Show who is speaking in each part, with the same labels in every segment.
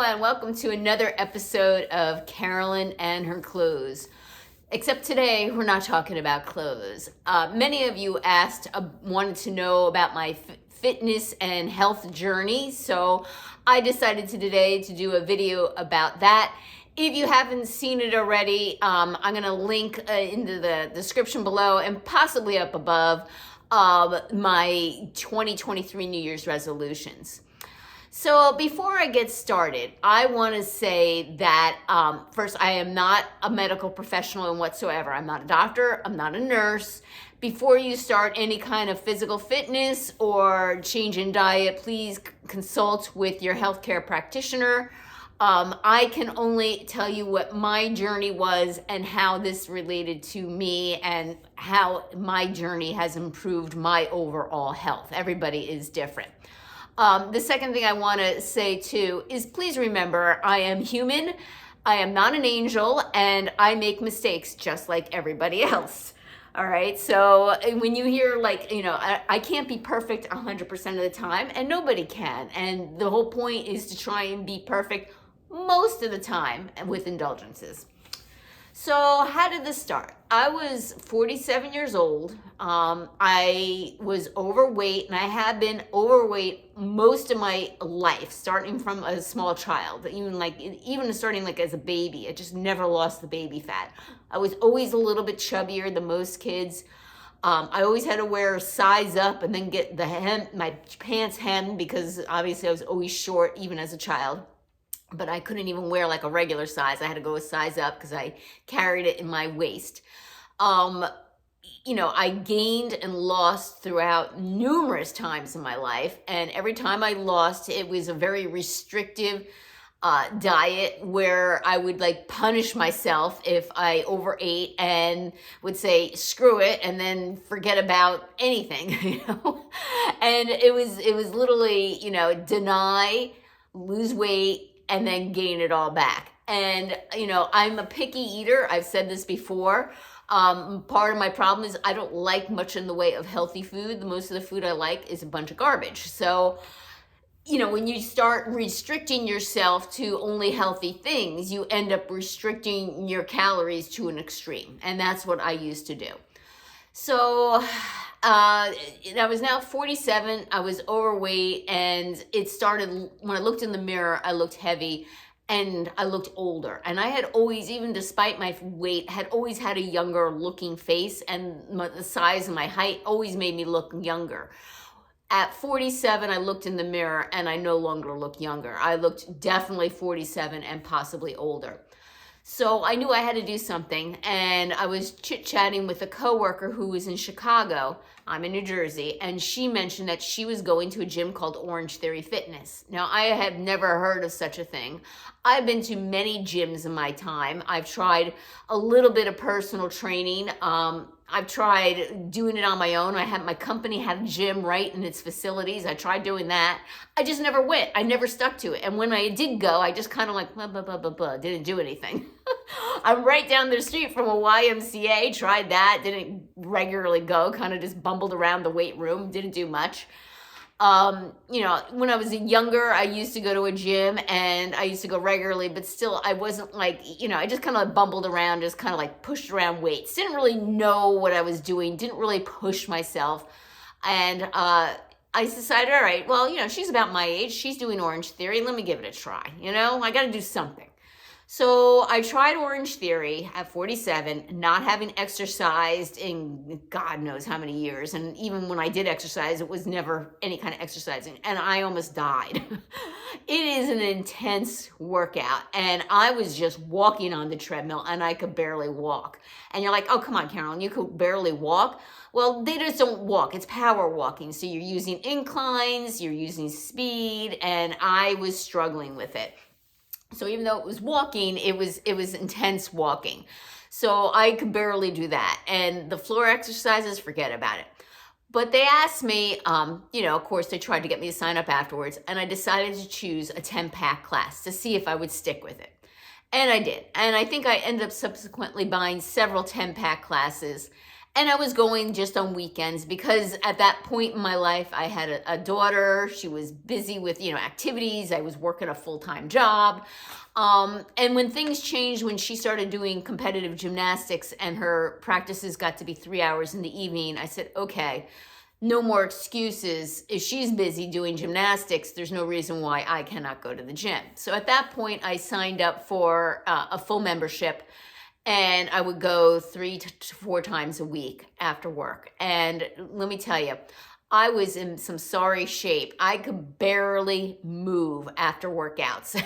Speaker 1: and welcome to another episode of Carolyn and her clothes. Except today, we're not talking about clothes. Many of you wanted to know about my fitness and health journey, so I decided today to do a video about that. If you haven't seen it already, I'm going to link into the description below and possibly up above my 2023 New Year's resolutions. So before I get started, I want to say that first, I am not a medical professional in whatsoever. I'm not a doctor. I'm not a nurse. Before you start any kind of physical fitness or change in diet, please consult with your healthcare practitioner. I can only tell you what my journey was and how this related to me and how my journey has improved my overall health. Everybody is different. The second thing I want to say too is please remember I am human, I am not an angel, and I make mistakes just like everybody else. All right, so when you hear I can't be perfect 100% of the time, and nobody can, and the whole point is to try and be perfect most of the time with indulgences. So how did this start? I was 47 years old. I was overweight, and I have been overweight most of my life, starting from a small child, even starting as a baby. I just never lost the baby fat. I was always a little bit chubbier than most kids. I always had to wear a size up and then get my pants hemmed because obviously I was always short even as a child. But I couldn't even wear a regular size. I had to go a size up because I carried it in my waist. I gained and lost throughout numerous times in my life. And every time I lost, it was a very restrictive diet where I would punish myself if I overate and would say, screw it, and then forget about anything, And it was literally, deny, lose weight, and then gain it all back. And, I'm a picky eater. I've said this before. Part of my problem is I don't like much in the way of healthy food. Most of the food I like is a bunch of garbage. So, when you start restricting yourself to only healthy things, you end up restricting your calories to an extreme. And that's what I used to do. So, I was now 47, I was overweight, and it started, when I looked in the mirror, I looked heavy, and I looked older. And I had always, even despite my weight, had always had a younger looking face, and the size and my height always made me look younger. At 47, I looked in the mirror, and I no longer looked younger. I looked definitely 47 and possibly older. So I knew I had to do something, and I was chit-chatting with a coworker who was in Chicago. I'm in New Jersey, and she mentioned that she was going to a gym called Orange Theory Fitness. Now, I had never heard of such a thing. I've been to many gyms in my time. I've tried a little bit of personal training. I've tried doing it on my own. My company had a gym right in its facilities. I tried doing that. I just never went. I never stuck to it. And when I did go, I just kind of blah, blah, blah, blah, blah, didn't do anything. I'm right down the street from a YMCA, tried that, didn't regularly go, kind of just bumbled around the weight room, didn't do much. When I was younger, I used to go to a gym and I used to go regularly, but still I wasn't I just kind of bumbled around, just kind of pushed around weights. Didn't really know what I was doing, didn't really push myself. And I decided, all right, well, she's about my age. She's doing Orange Theory. Let me give it a try. I got to do something. So I tried Orange Theory at 47, not having exercised in God knows how many years. And even when I did exercise, it was never any kind of exercising. And I almost died. It is an intense workout. And I was just walking on the treadmill and I could barely walk. And you're like, oh, come on, Carolyn, you could barely walk. Well, they just don't walk. It's power walking. So you're using inclines, you're using speed, and I was struggling with it. So even though it was walking, it was intense walking. So I could barely do that. And the floor exercises, forget about it. But they asked me, of course, they tried to get me to sign up afterwards. And I decided to choose a 10-pack class to see if I would stick with it. And I did. And I think I ended up subsequently buying several 10-pack classes. And I was going just on weekends because at that point in my life, I had a daughter. She was busy with, activities. I was working a full-time job. And when things changed, when she started doing competitive gymnastics and her practices got to be 3 hours in the evening, I said, okay, no more excuses. If she's busy doing gymnastics, there's no reason why I cannot go to the gym. So at that point, I signed up for a full membership, and I would go 3 to 4 times a week after work. And let me tell you, I was in some sorry shape. I could barely move after workouts.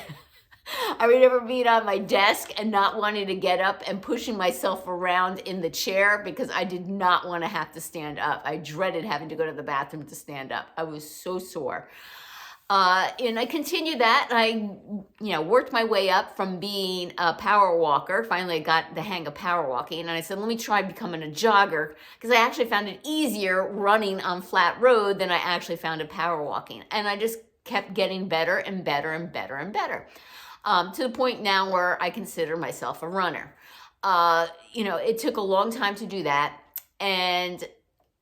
Speaker 1: I remember being on my desk and not wanting to get up and pushing myself around in the chair because I did not want to have to stand up. I dreaded having to go to the bathroom to stand up. I was so sore. And I continued that. I, worked my way up from being a power walker. Finally, I got the hang of power walking. And I said, let me try becoming a jogger, because I actually found it easier running on flat road than I actually found it power walking. And I just kept getting better and better and better and better. To the point now where I consider myself a runner. It took a long time to do that. And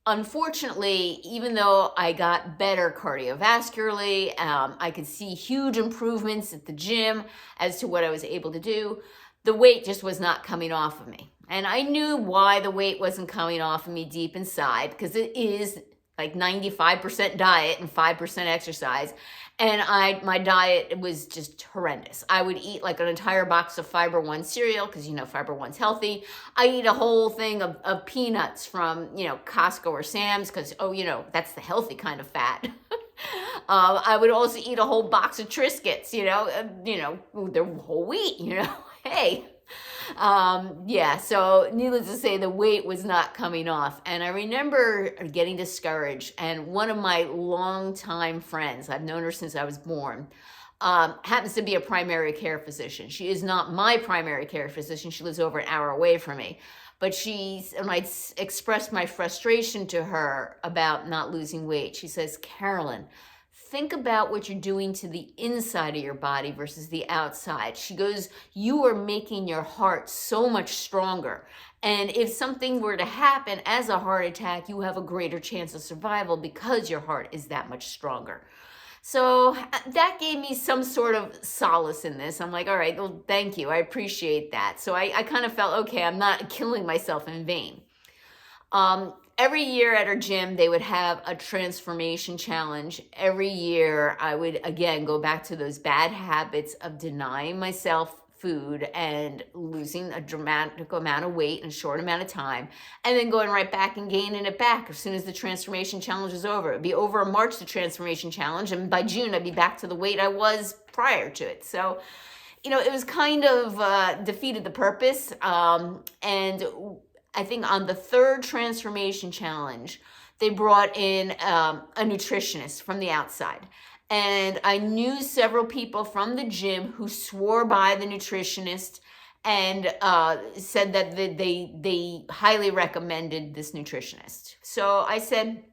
Speaker 1: unfortunately, even though I got better cardiovascularly, I could see huge improvements at the gym as to what I was able to do, the weight just was not coming off of me. And I knew why the weight wasn't coming off of me deep inside, because it is like 95% diet and 5% exercise. And my diet was just horrendous. I would eat like an entire box of Fiber One cereal, because Fiber One's healthy. I eat a whole thing of peanuts from, Costco or Sam's, because, that's the healthy kind of fat. I would also eat a whole box of Triscuits, they're whole wheat, hey. So needless to say, the weight was not coming off. And I remember getting discouraged. And one of my longtime friends, I've known her since I was born, happens to be a primary care physician. She is not my primary care physician. She lives over an hour away from me. But and I expressed my frustration to her about not losing weight. She says, Carolyn, think about what you're doing to the inside of your body versus the outside. She goes, you are making your heart so much stronger. And if something were to happen as a heart attack, you have a greater chance of survival because your heart is that much stronger. So that gave me some sort of solace in this. I'm like, all right, well, thank you. I appreciate that. So I kind of felt, okay, I'm not killing myself in vain. Every year at our gym, they would have a transformation challenge. Every year, I would, again, go back to those bad habits of denying myself food and losing a dramatic amount of weight in a short amount of time, and then going right back and gaining it back as soon as the transformation challenge is over. It'd be over in March, the transformation challenge, and by June, I'd be back to the weight I was prior to it. So, it was kind of defeated the purpose. And I think on the third transformation challenge, they brought in a nutritionist from the outside. And I knew several people from the gym who swore by the nutritionist and said that they highly recommended this nutritionist. So I said,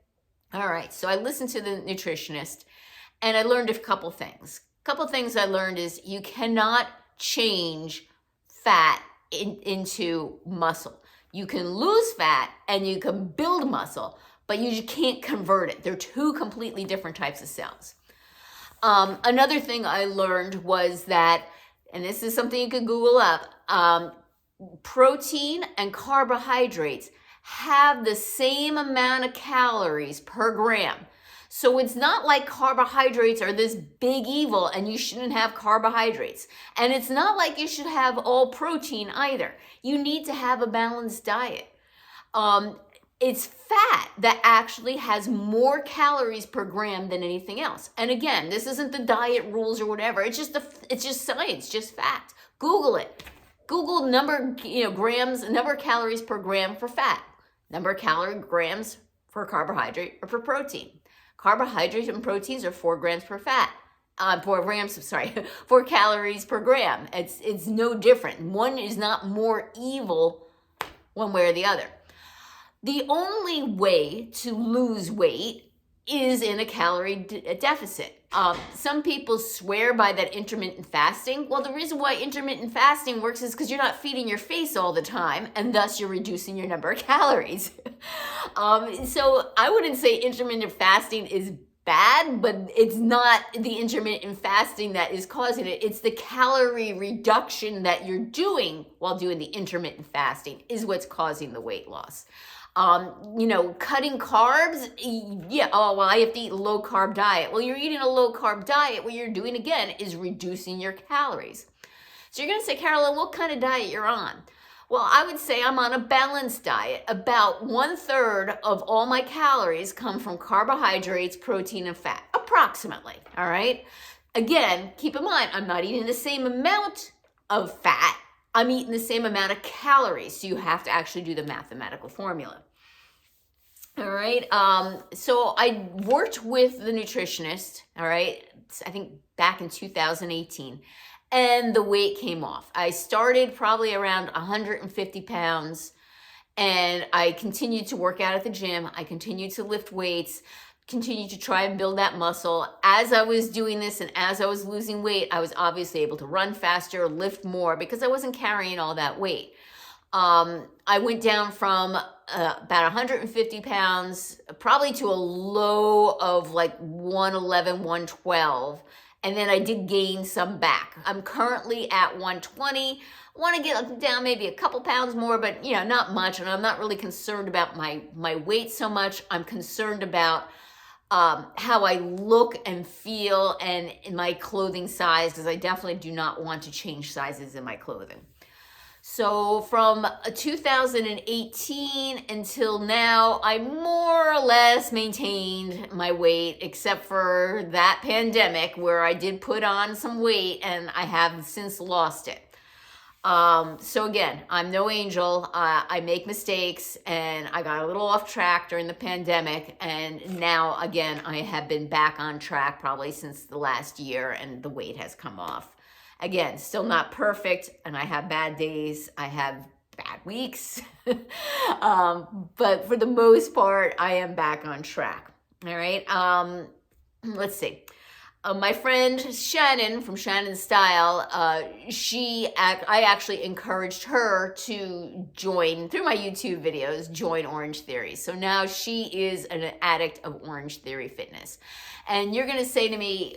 Speaker 1: all right. So I listened to the nutritionist and I learned a couple things. A couple things I learned is you cannot change fat into muscle. You can lose fat and you can build muscle, but you just can't convert it. They're two completely different types of cells. Another thing I learned was that, and this is something you could Google up, protein and carbohydrates have the same amount of calories per gram. So it's not like carbohydrates are this big evil and you shouldn't have carbohydrates. And it's not like you should have all protein either. You need to have a balanced diet. It's fat that actually has more calories per gram than anything else. And again, this isn't the diet rules or whatever. It's just science, just fact. Google it. Google number of calories per gram for fat, number of grams for carbohydrate or for protein. Carbohydrates and proteins are 4 grams per 4 calories per gram. It's no different. One is not more evil one way or the other. The only way to lose weight is in a calorie deficit. Some people swear by that intermittent fasting. Well, the reason why intermittent fasting works is because you're not feeding your face all the time, and thus you're reducing your number of calories. So I wouldn't say intermittent fasting is bad, but it's not the intermittent fasting that is causing it. It's the calorie reduction that you're doing while doing the intermittent fasting is what's causing the weight loss. Cutting carbs, yeah, oh, well, I have to eat a low carb diet. Well, you're eating a low carb diet. What you're doing again is reducing your calories. So you're going to say, Carolyn, what kind of diet you're on? Well, I would say I'm on a balanced diet. About 1/3 of all my calories come from carbohydrates, protein, and fat, approximately, all right? Again, keep in mind, I'm not eating the same amount of fat. I'm eating the same amount of calories, so you have to actually do the mathematical formula. All right, so I worked with the nutritionist, all right, I think back in 2018, and the weight came off. I started probably around 150 pounds, and I continued to work out at the gym. I continued to lift weights, continued to try and build that muscle. As I was doing this and as I was losing weight, I was obviously able to run faster, lift more, because I wasn't carrying all that weight. I went down from about 150 pounds, probably to a low of like 111, 112. And then I did gain some back. I'm currently at 120. I want to get down maybe a couple pounds more, but not much. And I'm not really concerned about my weight so much. I'm concerned about how I look and feel and in my clothing size, because I definitely do not want to change sizes in my clothing. So from 2018 until now, I more or less maintained my weight, except for that pandemic where I did put on some weight and I have since lost it. So again, I'm no angel. I make mistakes, and I got a little off track during the pandemic. And now again, I have been back on track probably since the last year, and the weight has come off. Again, still not perfect, and I have bad days, I have bad weeks, but for the most part, I am back on track. All right, let's see. My friend Shannon from Shannon's Style, I actually encouraged her to join, through my YouTube videos, join Orange Theory. So now she is an addict of Orange Theory Fitness. And you're going to say to me,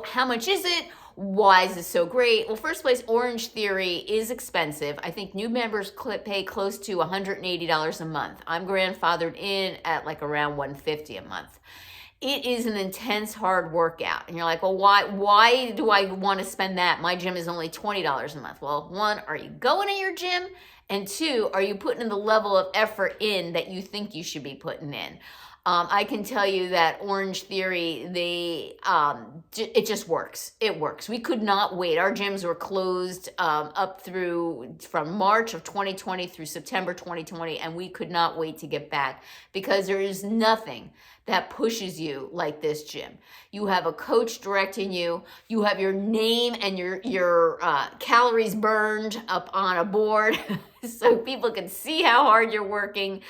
Speaker 1: how much is it? Why is it so great? Well, first place, Orange Theory is expensive. I think new members pay close to $180 a month. I'm grandfathered in at like around $150 a month. It is an intense, hard workout. And you're like, well, why do I want to spend that? My gym is only $20 a month. Well, one, are you going to your gym? And two, are you putting in the level of effort in that you think you should be putting in? I can tell you that Orange Theory, it just works. It works. We could not wait. Our gyms were closed from March of 2020 through September 2020, and we could not wait to get back, because there is nothing that pushes you like this gym. You have a coach directing you. You have your name and your calories burned up on a board so people can see how hard you're working.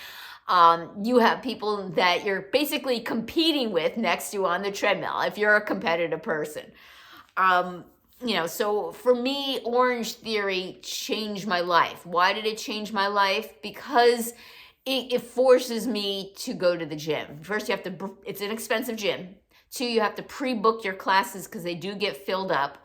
Speaker 1: You have people that you're basically competing with next to you on the treadmill if you're a competitive person. So for me, Orange Theory changed my life. Why did it change my life? Because it forces me to go to the gym. First, it's an expensive gym. Two, you have to pre-book your classes because they do get filled up.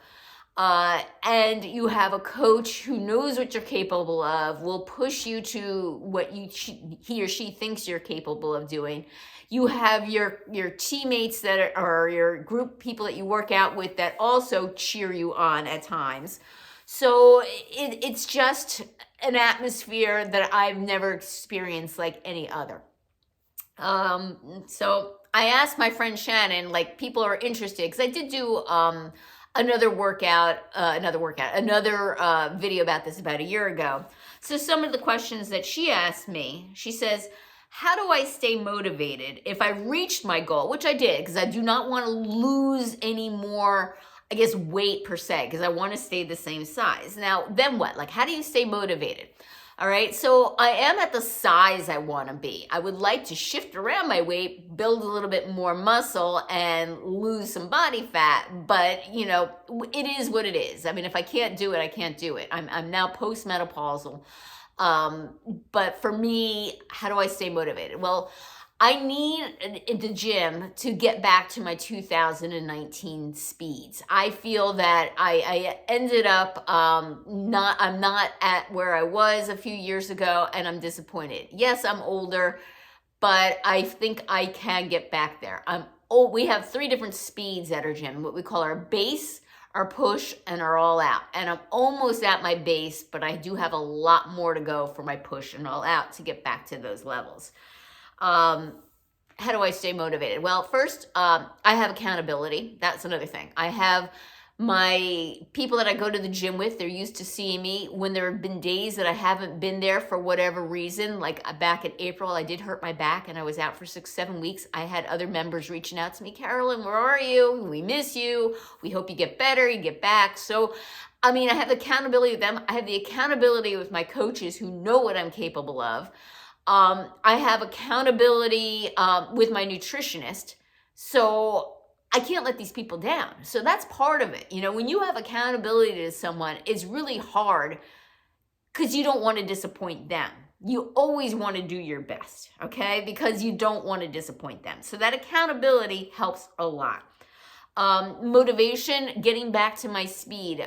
Speaker 1: And you have a coach who knows what you're capable of, will push you to what he or she thinks you're capable of doing. You have your teammates that are your group people that you work out with that also cheer you on at times. So it's just an atmosphere that I've never experienced like any other. So I asked my friend Shannon, like, people are interested, because I did do another video about this about a year ago. So some of the questions that she asked me, she says, how do I stay motivated if I reached my goal, which I did, because I do not want to lose any more, weight per se, because I want to stay the same size. Now, then what? Like, how do you stay motivated? All right, so I am at the size I want to be. I would like to shift around my weight, build a little bit more muscle, and lose some body fat. But you know, it is what it is. I mean, if I can't do it, I can't do it. I'm now postmenopausal. But for me, how do I stay motivated? Well, I need in the gym to get back to my 2019 speeds. I feel that I ended up I'm not at where I was a few years ago, and I'm disappointed. Yes, I'm older, but I think I can get back there. We have 3 different speeds at our gym, what we call our base, our push, and our all out. And I'm almost at my base, but I do have a lot more to go for my push and all out to get back to those levels. How do I stay motivated? Well, first, I have accountability. That's another thing. I have my people that I go to the gym with. They're used to seeing me. When there have been days that I haven't been there for whatever reason, like back in April, I did hurt my back and I was out for 6-7 weeks. I had other members reaching out to me, Carolyn, where are you? We miss you. We hope you get better, you get back. So, I mean, I have accountability with them. I have the accountability with my coaches who know what I'm capable of. I have accountability with my nutritionist, so I can't let these people down. So that's part of it. You know, when you have accountability to someone, it's really hard because you don't want to disappoint them. You always want to do your best, okay? Because you don't want to disappoint them. So that accountability helps a lot. Motivation, getting back to my speed.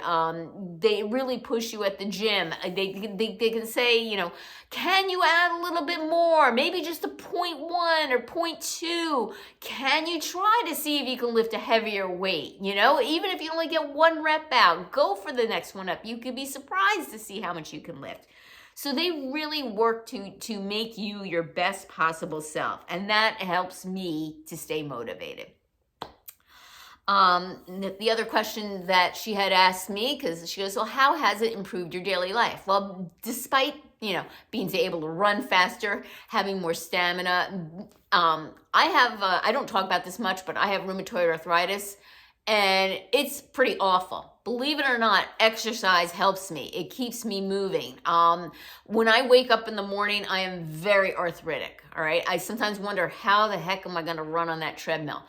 Speaker 1: They really push you at the gym. They can say, you know, can you add a little bit more? Maybe just a 0.1 or 0.2. Can you try to see if you can lift a heavier weight? You know, even if you only get 1 rep out, go for the next one up. You could be surprised to see how much you can lift. So they really work to make you your best possible self. And that helps me to stay motivated. The other question that she had asked me, because she goes, well, how has it improved your daily life? Well, despite, you know, being able to run faster, having more stamina, I don't talk about this much, but I have rheumatoid arthritis, and it's pretty awful. Believe it or not, exercise helps me. It keeps me moving. When I wake up in the morning, I am very arthritic, all right? I sometimes wonder, how the heck am I going to run on that treadmill?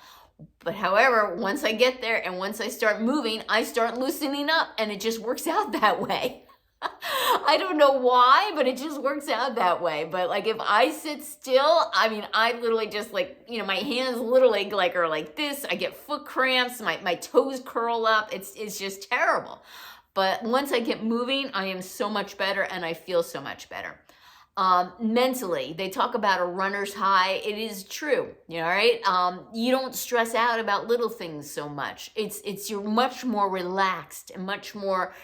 Speaker 1: But however, once I get there and once I start moving, I start loosening up, and it just works out that way. I don't know why, but it just works out that way. But like if I sit still, I mean, I literally just like, you know, my hands literally like are like this. I get foot cramps, my toes curl up. It's just terrible. But once I get moving, I am so much better and I feel so much better. Mentally, they talk about a runner's high. It is true, you know, right? You don't stress out about little things so much. You're much more relaxed and much more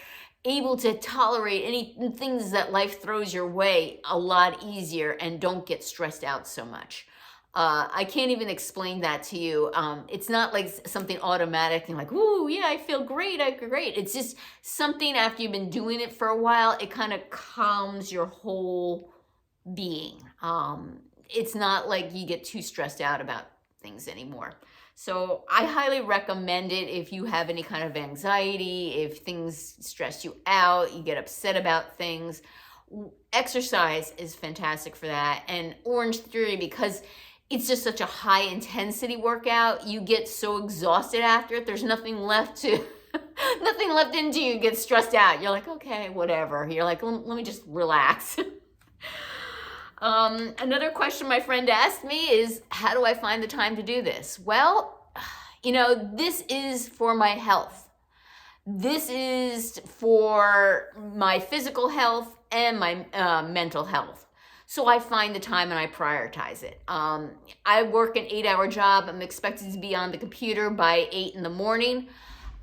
Speaker 1: able to tolerate any things that life throws your way a lot easier and don't get stressed out so much. I can't even explain that to you. It's not like something automatic and like, ooh, yeah, I feel great. Great. It's just something after you've been doing it for a while, it kind of calms your whole being. It's not like you get too stressed out about things anymore. So I highly recommend it if you have any kind of anxiety, if things stress you out, you get upset about things. Exercise is fantastic for that. And Orange Theory, because it's just such a high intensity workout, you get so exhausted after it, there's nothing left to nothing left into you. You get stressed out. You're like, okay, whatever. You're like, let me just relax. Another question my friend asked me is, how do I find the time to do this? Well, you know, this is for my health. This is for my physical health and my mental health. So I find the time and I prioritize it. I work an 8-hour job. I'm expected to be on the computer by 8 in the morning.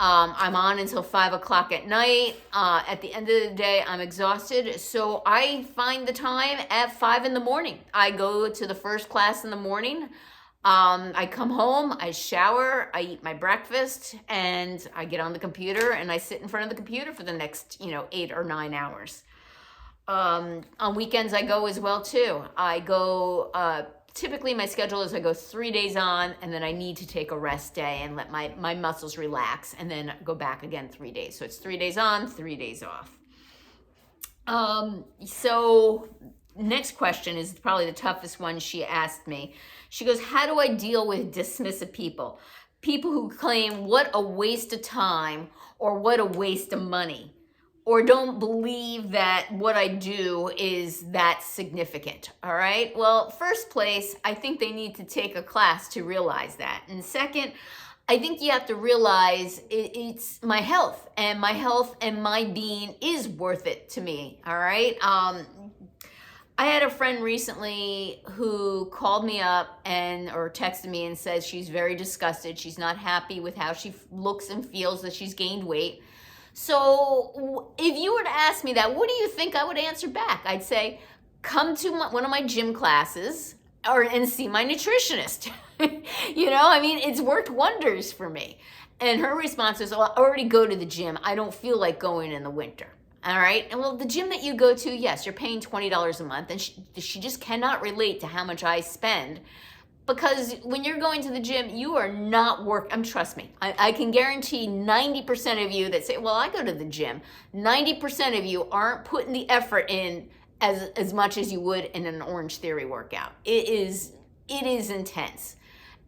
Speaker 1: I'm on until 5 o'clock at night. At the end of the day, I'm exhausted. So I find the time at 5 in the morning. I go to the first class in the morning. I come home, I shower, I eat my breakfast, and I get on the computer and I sit in front of the computer for the next, 8 or 9 hours. On weekends, I go as well too. I go, typically my schedule is I go 3 days on and then I need to take a rest day and let my muscles relax and then go back again 3 days. So it's 3 days on, 3 days off. So next question is probably the toughest one she asked me. She goes, how do I deal with dismissive people? People who claim what a waste of time or what a waste of money, or don't believe that what I do is that significant. All right. Well, first place, I think they need to take a class to realize that. And second, I think you have to realize it's my health, and my health and my being is worth it to me. All right. I had a friend recently who called me up or texted me and says she's very disgusted. She's not happy with how she looks and feels, that she's gained weight. So if you were to ask me that, what do you think I would answer back? I'd say, come to one of my gym classes and see my nutritionist. I mean, it's worked wonders for me. And her response is, well, I already go to the gym. I don't feel like going in the winter. All right. And well, the gym that you go to, yes, you're paying $20 a month. And she just cannot relate to how much I spend. Because when you're going to the gym, you are not trust me, I can guarantee 90% of you that say, well, I go to the gym, 90% of you aren't putting the effort in as much as you would in an Orange Theory workout. It is intense.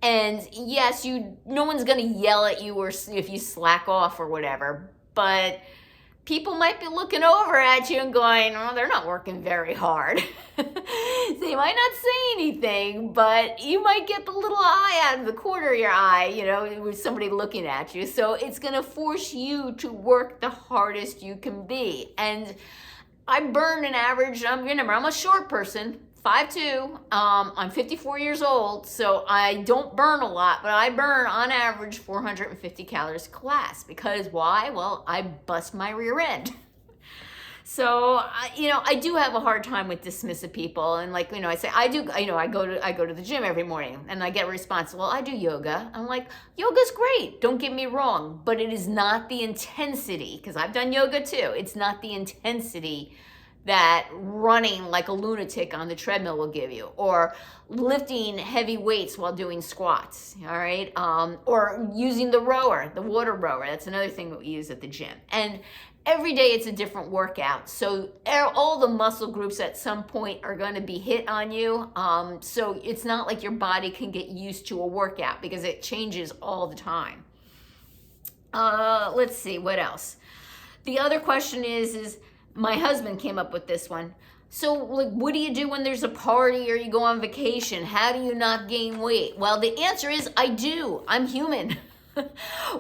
Speaker 1: And yes, no one's going to yell at you or if you slack off or whatever, but people might be looking over at you and going, oh, they're not working very hard. They might not say anything, but you might get the little eye out of the corner of your eye, with somebody looking at you. So it's going to force you to work the hardest you can be. And I burn an average, remember, I'm a short person, 5'2". I'm 54 years old, so I don't burn a lot, but I burn on average 450 calories a class. Because why? Well, I bust my rear end. So, I do have a hard time with dismissive people. And I say, I go to the gym every morning, and I get a response, well, I do yoga. I'm like, yoga's great. Don't get me wrong, but it is not the intensity, because I've done yoga too. It's not the intensity that running like a lunatic on the treadmill will give you, or lifting heavy weights while doing squats, all right? Or using the water rower. That's another thing that we use at the gym. And every day it's a different workout. So all the muscle groups at some point are going to be hit on you. So it's not like your body can get used to a workout, because it changes all the time. Let's see, what else? The other question is my husband came up with this one. So, what do you do when there's a party or you go on vacation? How do you not gain weight? Well, the answer is I do. I'm human.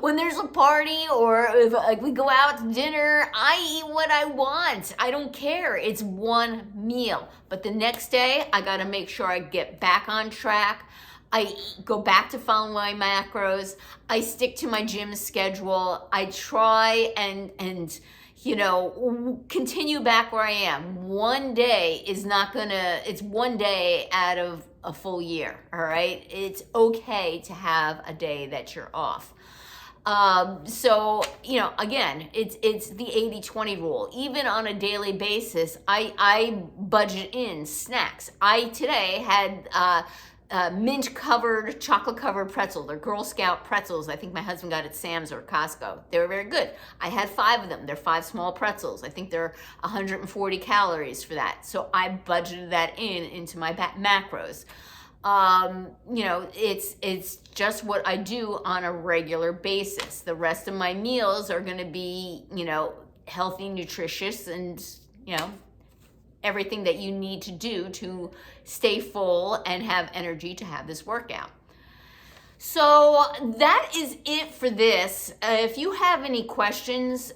Speaker 1: When there's a party or if we go out to dinner, I eat what I want. I don't care. It's one meal. But the next day, I got to make sure I get back on track. I go back to following my macros. I stick to my gym schedule. I try and continue back where I am. One day it's one day out of a full year, all right? It's okay to have a day that you're off. So, again, it's the 80-20 rule. Even on a daily basis, I budget in snacks. I today had mint-covered, chocolate-covered pretzel. They're Girl Scout pretzels. I think my husband got at Sam's or Costco. They were very good. I had 5 of them. They're 5 small pretzels. I think they're 140 calories for that. So I budgeted that into my macros. It's just what I do on a regular basis. The rest of my meals are going to be, healthy, nutritious, and, everything that you need to do to stay full and have energy to have this workout. So that is it for this. If you have any questions,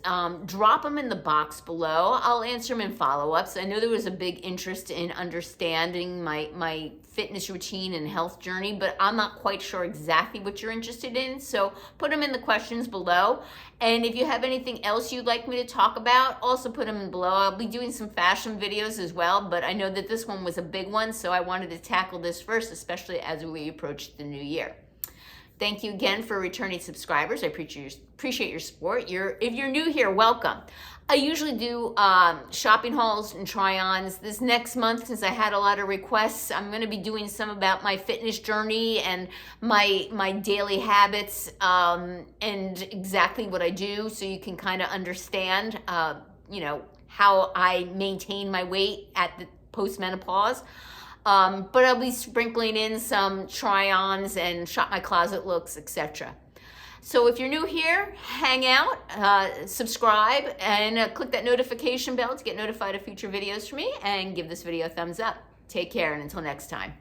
Speaker 1: drop them in the box below. I'll answer them in follow-ups. I know there was a big interest in understanding my fitness routine and health journey, but I'm not quite sure exactly what you're interested in. So put them in the questions below. And if you have anything else you'd like me to talk about, also put them in below. I'll be doing some fashion videos as well, but I know that this one was a big one, so I wanted to tackle this first, especially as we approach the new year. Thank you again for returning subscribers. I appreciate your support. If you're new here, welcome. I usually do shopping hauls and try-ons. This next month, since I had a lot of requests, I'm going to be doing some about my fitness journey and my daily habits and exactly what I do, so you can kind of understand, how I maintain my weight at the post-menopause. But I'll be sprinkling in some try-ons and shop my closet looks, etc. So if you're new here, hang out, subscribe, and click that notification bell to get notified of future videos from me, and give this video a thumbs up. Take care, and until next time.